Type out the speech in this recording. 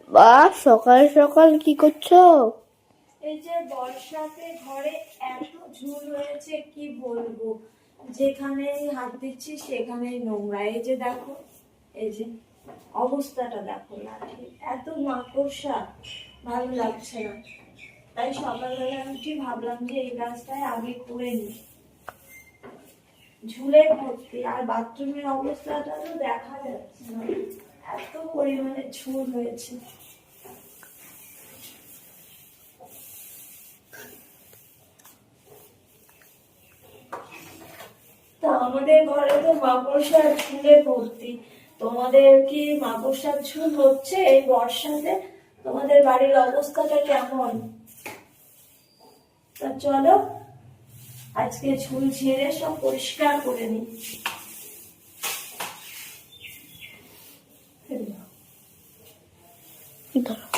বাহ, সকাল সকাল কি করছো? এই যে বর্ষাতে ঘরে এত ঝুল হয়েছে কি বলবো, যেখানে হাত দিচ্ছি সেখানেই নোংরা। এই যে দেখো, এই যে অবস্থাটা দেখো, লাঠি এত মাকড়সা, ভালো লাগছে না। তাই সকালবেলা উঠে ভাবলাম যে এই গাছটায় আগে করে নি, ঝুলে ভর্তি। আর বাথরুমের অবস্থাটা তো দেখা যাচ্ছে না, এত পরিমাণে ঝুল হয়েছে। তা আমাদের ঘরে তো মাকড়সার ঝুলে ভর্তি। তোমাদের কি মাকড়সার ঝুল হচ্ছে এই বর্ষাতে? তোমাদের বাড়ির অবস্থাটা কেমন? তা চলো আজকে ঝুল ঝেড়ে সব পরিষ্কার করে নি। ধরো।